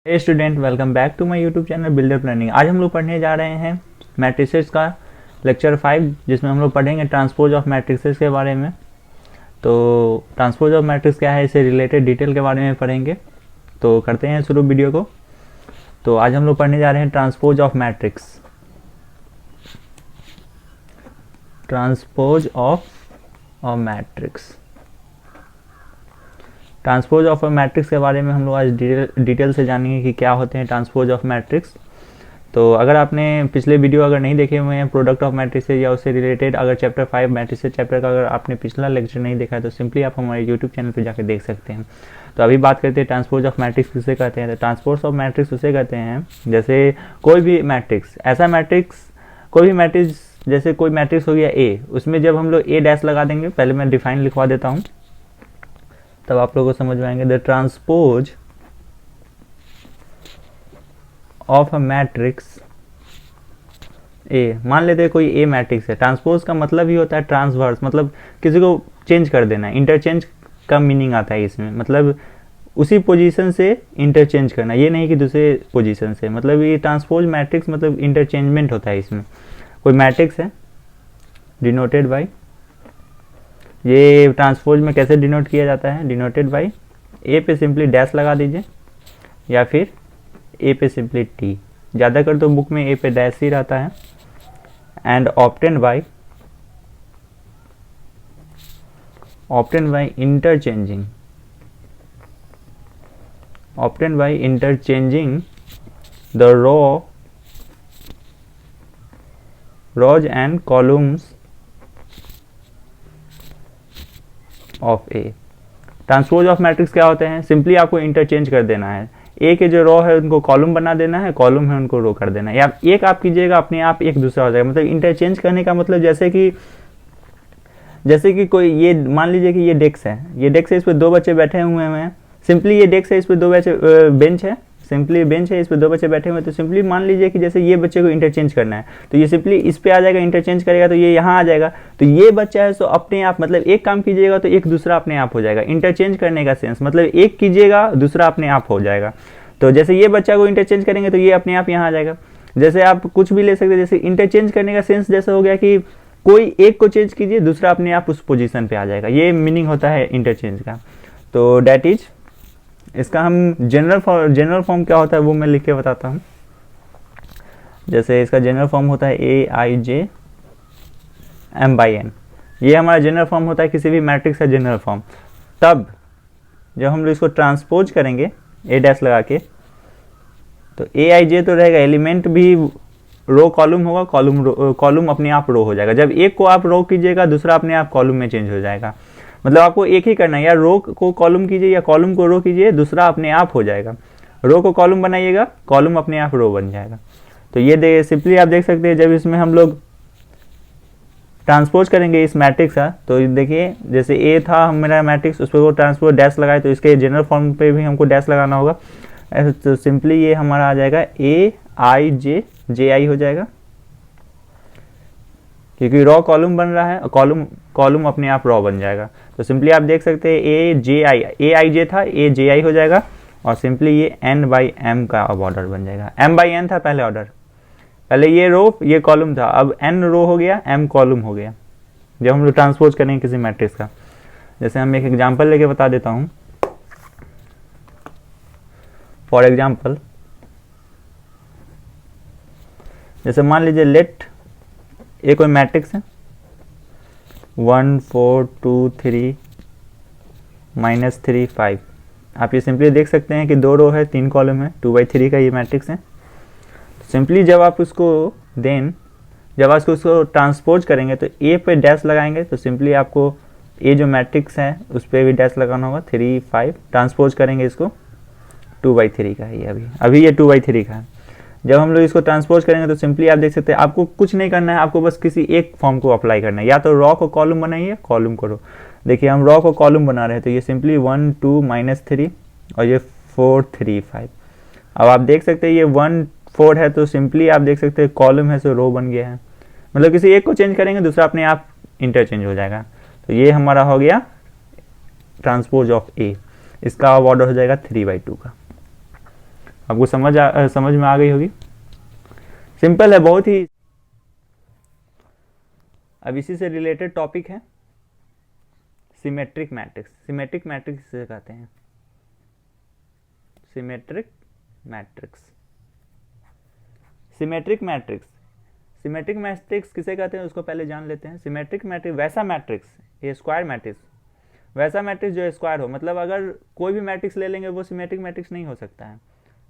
Hey student, welcome back to my YouTube channel builder planning. आज हम लोग पढ़ने जा रहे हैं मैट्रिसेस का लेक्चर 5, जिसमें हम लोग पढ़ेंगे ट्रांसपोज ऑफ मैट्रिसेस के बारे में। तो ट्रांसपोज ऑफ मैट्रिक्स क्या है, इससे रिलेटेड डिटेल के बारे में पढ़ेंगे। तो करते हैं शुरू वीडियो को। तो आज हम लोग पढ़ने जा रहे हैं transpose of matrix. Transpose of a matrix transpose of a matrix के बारे में हम लोग आज डिटेल से जानेंगे कि क्या होते हैं ट्रांसपोज ऑफ मैट्रिक्स। तो अगर आपने पिछले वीडियो अगर नहीं देखे हुए हैं प्रोडक्ट ऑफ मैट्रिक्स या उससे रिलेटेड, अगर चैप्टर 5 मैट्रिक्स चैप्टर का अगर आपने पिछला लेक्चर नहीं देखा है तो सिंपली आप हमारे यूट्यूब चैनल पर जाकर देख सकते हैं। तो अभी बात करते हैं ट्रांसपोज ऑफ मैट्रिक्स किसे कहते हैं। तो ट्रांसपोज ऑफ मैट्रिक्स उसे कहते हैं जैसे कोई भी मैट्रिक्स, ऐसा मैट्रिक्स, कोई भी मैट्रिक्स, जैसे कोई मैट्रिक्स हो गया ए, उसमें जब हम लोग ए डैश लगा देंगे, पहले मैं डिफाइन लिखवा देता हूँ तब आप लोगों को समझ में आएंगे। The transpose of a matrix A, मान लेते हैं कोई ए मैट्रिक्स है। ट्रांसपोज का मतलब ही होता है ट्रांसवर्स, मतलब किसी को चेंज कर देना। इंटरचेंज का मीनिंग आता है इसमें, मतलब उसी पोजीशन से इंटरचेंज करना, ये नहीं कि दूसरे पोजीशन से। मतलब ये ट्रांसपोज मैट्रिक्स मतलब इंटरचेंजमेंट होता है इसमें। कोई मैट्रिक्स है डिनोटेड बाई, ये ट्रांसपोज में कैसे डिनोट किया जाता है, डिनोटेड बाई ए पे सिंपली डैश लगा दीजिए या फिर ए पे सिंपली टी, ज़्यादातर तो बुक में ए पे डैश ही रहता है। And obtain by interchanging the rows and columns of A. Transpose of matrix क्या होते हैं, सिंपली आपको इंटरचेंज कर देना है। ए के जो रो है उनको कॉलम बना देना है, कॉलम है उनको रो कर देना है, या एक आप कीजिएगा अपने आप एक दूसरा हो जाएगा। मतलब इंटरचेंज करने का मतलब जैसे कि कोई, ये मान लीजिए कि ये डेस्क है, इस पर दो बच्चे बैठे हुए हैं। सिंपली ये डेस्क है, इस पर दो बच्चे, बेंच है, सिंपली बेंच है, इस पर दो बच्चे बैठे हुए हैं। तो सिंपली मान लीजिए कि जैसे ये बच्चे को इंटरचेंज करना है तो ये सिंपली इस पे आ जाएगा, इंटरचेंज करेगा तो ये यहाँ आ जाएगा। तो ये बच्चा है तो अपने आप, मतलब एक काम कीजिएगा तो एक दूसरा अपने आप हो जाएगा। इंटरचेंज करने का सेंस मतलब एक कीजिएगा दूसरा अपने आप हो जाएगा। तो जैसे ये बच्चा को इंटरचेंज करेंगे तो ये अपने आप यहाँ आ जाएगा। जैसे आप कुछ भी ले सकते हैं, जैसे इंटरचेंज करने का सेंस जैसे हो गया कि कोई एक को चेंज कीजिए दूसरा अपने आप उस पोजीशन पे आ जाएगा, ये मीनिंग होता है इंटरचेंज का। तो डैट इज, इसका हम जनरल फॉर्म क्या होता है वो मैं लिख के बताता हूँ। जैसे इसका जनरल फॉर्म होता है ए आई जे एम बाई एन, ये हमारा जनरल फॉर्म होता है किसी भी मैट्रिक्स का जनरल फॉर्म। तब जब हम लोग इसको ट्रांसपोज करेंगे ए डैश लगा के, तो ए आई जे तो रहेगा, एलिमेंट भी रो कॉलम होगा, कॉलम अपने आप रो हो जाएगा। जब एक को आप रो कीजिएगा दूसरा अपने आप कॉलम में चेंज हो जाएगा। मतलब आपको एक ही करना है, या रो को कॉलम कीजिए या कॉलम को रो कीजिए, दूसरा अपने आप हो जाएगा। रो को कॉलम बनाइएगा, कॉलम अपने आप रो बन जाएगा। तो ये सिंपली आप देख सकते हैं जब इसमें हम लोग ट्रांसपोज करेंगे इस मैट्रिक्स का, तो देखिए जैसे ए था मेरा मैट्रिक्स, उस पर वो ट्रांसपोज डैश लगाए तो इसके जनरल फॉर्म पे भी हमको डैश लगाना होगा। तो सिंपली ये हमारा आ जाएगा ए आई जे आई हो जाएगा, क्योंकि रॉ कॉलम बन रहा है, कॉलम अपने आप रॉ बन जाएगा। तो सिंपली आप देख सकते हैं ए आई जे था, ए जे आई हो जाएगा, और सिंपली ये एन बाई एम का अब ऑर्डर बन जाएगा। एम बाई एन था पहले ऑर्डर, पहले ये रो ये कॉलम था, अब एन रो हो गया, एम कॉलम हो गया जब हम लोग ट्रांसपोज करेंगे किसी मैट्रिक्स का। जैसे हम एक एग्जाम्पल लेके बता देता हूँ। फॉर एग्जाम्पल, जैसे मान लीजिए लेट ये कोई मैट्रिक्स है 1 4 2 3 -3 5। आप ये सिंपली देख सकते हैं कि दो रो है 3 कॉलम है, 2/3 का ये मैट्रिक्स है। सिंपली जब आप उसको उसको ट्रांसपोज करेंगे तो ए पे डैश लगाएंगे, तो सिंपली आपको ए जो मैट्रिक्स है उस पर भी डैश लगाना होगा। 3 5 ट्रांसपोज करेंगे इसको, 2/3 का है ये, अभी ये 2/3 का है। जब हम लोग इसको ट्रांसपोज करेंगे तो सिंपली आप देख सकते हैं आपको कुछ नहीं करना है, आपको बस किसी एक फॉर्म को अप्लाई करना है। या तो रॉ को कॉलम बनाइए, कॉलम को रो। देखिए हम रॉ को कॉलम बना रहे हैं तो ये सिंपली 1 2 -3 और ये 4 3 5। अब आप देख सकते हैं ये 1 4 है तो सिंपली आप देख सकते हैं कॉलम है सो रो बन गया है। मतलब किसी एक को चेंज करेंगे दूसरा अपने आप इंटरचेंज हो जाएगा। तो ये हमारा हो गया ट्रांसपोज ऑफ ए। इसका ऑर्डर हो जाएगा 3/2 का। आपको समझ में आ गई होगी। सिंपल है बहुत ही। अब इसी से रिलेटेड टॉपिक है सिमेट्रिक मैट्रिक्स। सिमेट्रिक मैट्रिक्स किसे कहते हैं? Symmetric matrix. Symmetric matrix, symmetric matrix किसे कहते हैं उसको पहले जान लेते हैं। सिमेट्रिक मैट्रिक्स वैसा मैट्रिक्स, ये स्क्वायर मैट्रिक्स, वैसा मैट्रिक्स जो स्क्वायर हो। मतलब अगर कोई भी मैट्रिक्स ले लेंगे वो सिमेट्रिक मैट्रिक्स नहीं हो सकता है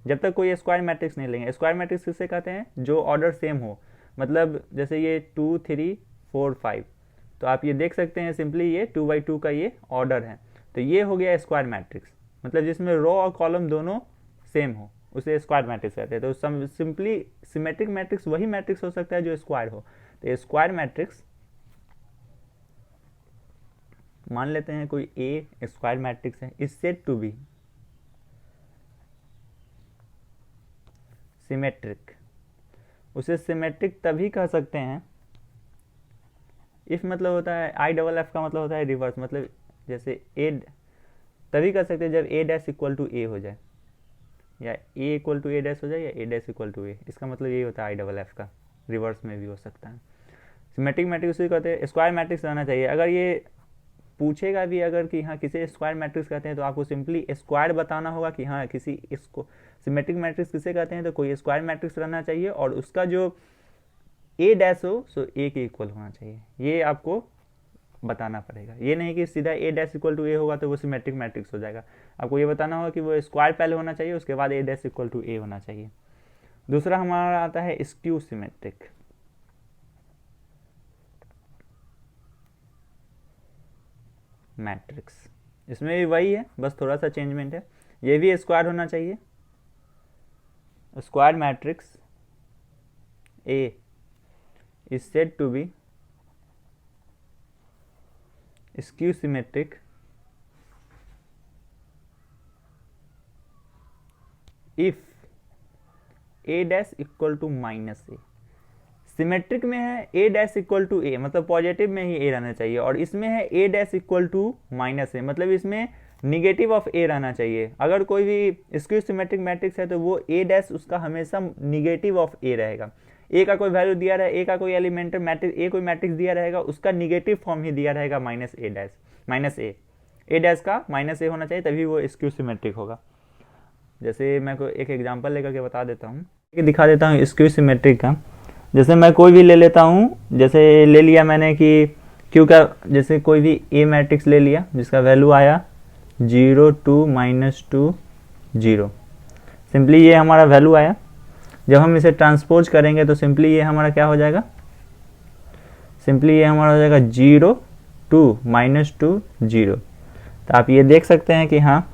जब तक कोई स्क्वायर मैट्रिक्स नहीं लेंगे। स्क्वायर मैट्रिक्स किसे कहते हैं? जो ऑर्डर सेम हो। मतलब जैसे ये 2 3 4 5, तो आप ये देख सकते हैं सिंपली ये 2x2 का ये ऑर्डर है, तो ये हो गया स्क्वायर मैट्रिक्स। मतलब जिसमें रो और कॉलम दोनों सेम हो उसे स्क्वायर मैट्रिक्स कहते हैं। तो सिंपली सिमेट्रिक मैट्रिक्स वही मैट्रिक्स हो सकता है जो स्क्वायर हो। तो स्क्वायर मैट्रिक्स मान लेते हैं कोई ए स्क्वायर मैट्रिक्स है, is said to be symmetric. उसे सिमेट्रिक तभी कह सकते हैं इफ मतलब होता है आई डबल एफ का मतलब होता है रिवर्स। मतलब जैसे ए तभी कह सकते हैं जब ए डैश इक्वल टू ए हो जाए, या ए इक्वल टू ए डैश हो जाए, या ए डैश इक्वल टू ए। इसका मतलब यही होता है आई डबल एफ का। रिवर्स में भी हो सकता है। सिमेट्रिक मैट्रिक्स उसे कहते हैं। स्क्वायर मैट्रिक्स रहना चाहिए। अगर ये पूछेगा भी अगर कि हाँ किसे स्क्वायर मैट्रिक्स कहते हैं, तो आपको सिंपली स्क्वायर बताना होगा कि हाँ किसी इसको सिमेट्रिक मैट्रिक्स किसे कहते हैं। तो कोई स्क्वायर मैट्रिक्स रहना चाहिए और उसका जो ए डैश हो सो ए के इक्वल होना चाहिए। ये आपको बताना पड़ेगा। ये नहीं कि सीधा ए डैश इक्वल टू ए होगा तो वो सिमेट्रिक मैट्रिक्स हो जाएगा। आपको ये बताना होगा कि वो स्क्वायर पहले होना चाहिए, उसके बाद ए डैश इक्वल टू ए होना चाहिए। दूसरा हमारा आता है स्क्यू सिमेट्रिक। मैट्रिक्स इसमें भी वही है, बस थोड़ा सा चेंजमेंट है। ये भी स्क्वायर होना चाहिए। Square matrix A is said to be skew symmetric if a dash equal to minus A. Symmetric में है a डैश इक्वल टू ए, मतलब पॉजिटिव में ही a रहना चाहिए, और इसमें है a dash equal to minus a, मतलब इसमें निगेटिव ऑफ a रहना चाहिए। अगर कोई भी स्क्यू सिमेट्रिक मैट्रिक्स है तो वो a डैश उसका हमेशा निगेटिव ऑफ a रहेगा। ए का कोई वैल्यू दिया रहे, ए का कोई एलिमेंटर मैट्रिक्स ए कोई मैट्रिक्स दिया रहेगा, उसका निगेटिव फॉर्म ही दिया रहेगा माइनस ए डैश। माइनस ए डैश का माइनस ए होना चाहिए, तभी वो स्क्यू सिमेट्रिक होगा। जैसे मैं कोई एक एग्जांपल लेकर के बता देता हूँ, दिखा देता हूँ स्क्यू सिमेट्रिक का। जैसे मैं कोई भी ले लेता हूँ, जैसे ले लिया मैंने कि क्यू का, जैसे कोई भी ए मैट्रिक्स ले लिया जिसका वैल्यू आया 0 2 -2 0। सिंपली ये हमारा वैल्यू आया। जब हम इसे ट्रांसपोज करेंगे तो सिंपली ये हमारा क्या हो जाएगा? सिंपली ये हमारा हो जाएगा 0 2 -2 0। तो आप ये देख सकते हैं कि हाँ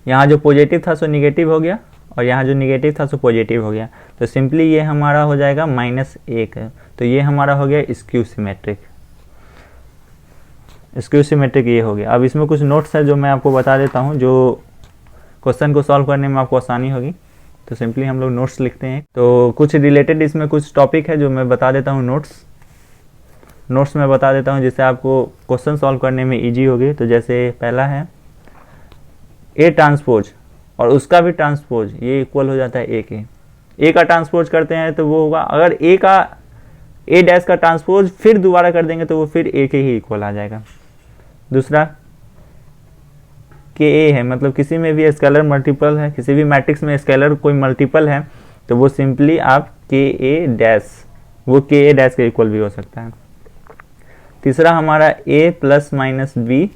यहाँ जो पॉजिटिव था सो निगेटिव हो गया, और यहाँ जो निगेटिव था सो पॉजिटिव हो गया। तो सिंपली ये हमारा हो जाएगा -1। तो ये हमारा हो गया स्क्यू सिमेट्रिक। स्क्यू सिमेट्रिक ये हो गया। अब इसमें कुछ नोट्स है जो मैं आपको बता देता हूँ, जो क्वेश्चन को सॉल्व करने में आपको आसानी होगी। तो सिंपली हम लोग नोट्स लिखते हैं। तो कुछ रिलेटेड इसमें कुछ टॉपिक है जो मैं बता देता हूँ। नोट्स में बता देता हूँ जिससे आपको क्वेश्चन सॉल्व करने में इजी होगी। तो जैसे पहला है ए ट्रांसपोज और उसका भी ट्रांसपोज, ये इक्वल हो जाता है ए के। ए का ट्रांसपोज करते हैं तो वो होगा, अगर ए का ए डैश का ट्रांसपोज फिर दोबारा कर देंगे तो वो फिर ए के ही इक्वल आ जाएगा। दूसरा के ए है, मतलब किसी में भी स्केलर मल्टीपल है, किसी भी मैट्रिक्स में स्केलर कोई मल्टीपल है तो वो सिंपली आप के ए डैश, वो के ए डैश के इक्वल भी हो सकता है। तीसरा हमारा a ± b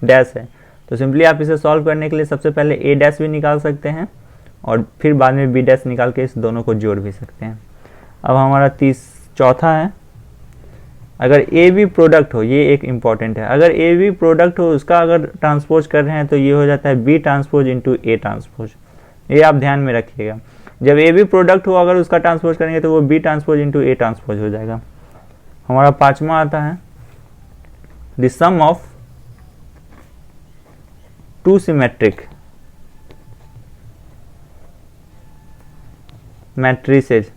डैश है। तो सिंपली आप इसे सॉल्व करने के लिए सबसे पहले a डैश भी निकाल सकते हैं और फिर बाद में b डैश निकाल के इस दोनों को जोड़ भी सकते हैं। अब हमारा चौथा है, अगर ए बी प्रोडक्ट हो, ये एक इम्पॉर्टेंट है, अगर ए बी प्रोडक्ट हो उसका अगर ट्रांसपोज कर रहे हैं तो ये हो जाता है B transpose into A transpose. ये आप ध्यान में रखिएगा, जब ए बी प्रोडक्ट हो अगर उसका ट्रांसपोज करेंगे तो वो B transpose into A transpose हो जाएगा। हमारा पांचवा आता है the sum of two symmetric matrices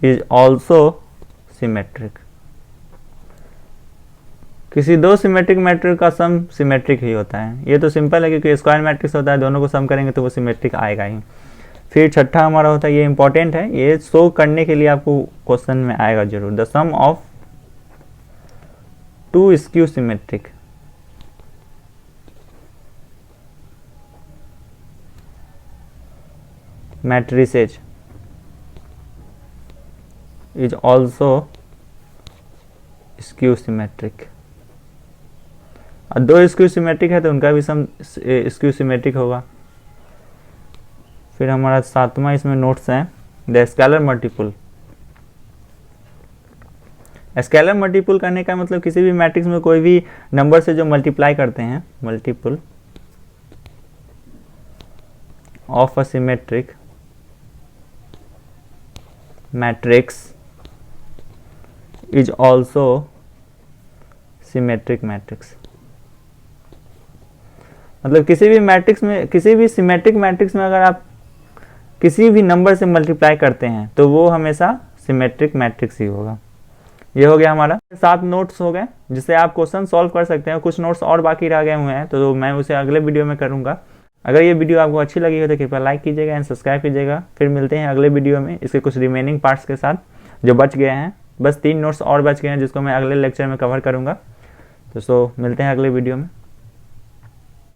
is also symmetric. किसी दो सिमेट्रिक मैट्रिक्स का सम सिमेट्रिक ही होता है। ये तो सिंपल है क्योंकि स्क्वायर मैट्रिक्स होता है, दोनों को सम करेंगे तो वो सिमेट्रिक आएगा ही। फिर छठा हमारा होता है, ये इंपॉर्टेंट है, ये शो करने के लिए आपको क्वेश्चन में आएगा जरूर, the sum of two skew symmetric matrices is also skew symmetric. और दो स्क्यू सिमेट्रिक है तो उनका भी सम स्क्यू सिमेट्रिक होगा। फिर हमारा सातवां इसमें नोट्स है, the scalar multiple. Scalar multiple करने का मतलब किसी भी मैट्रिक्स में कोई भी नंबर से जो मल्टीप्लाई करते हैं, multiple of a symmetric matrix is also symmetric matrix. मतलब किसी भी मैट्रिक्स में, किसी भी सिमेट्रिक मैट्रिक्स में अगर आप किसी भी नंबर से मल्टीप्लाई करते हैं तो वो हमेशा सिमेट्रिक मैट्रिक्स ही होगा। ये हो गया हमारा 7 नोट्स हो गए जिससे आप क्वेश्चन सॉल्व कर सकते हैं। कुछ नोट्स और बाकी रह गए हुए हैं तो मैं उसे अगले वीडियो में करूंगा। अगर ये वीडियो आपको अच्छी लगी हो तो कृपया लाइक कीजिएगा एंड सब्सक्राइब कीजिएगा। फिर मिलते हैं अगले वीडियो में इसके कुछ रिमेनिंग पार्ट्स के साथ जो बच गए हैं। बस 3 नोट्स और बच गए हैं जिसको मैं अगले लेक्चर में कवर करूँगा। तो मिलते हैं अगले वीडियो में।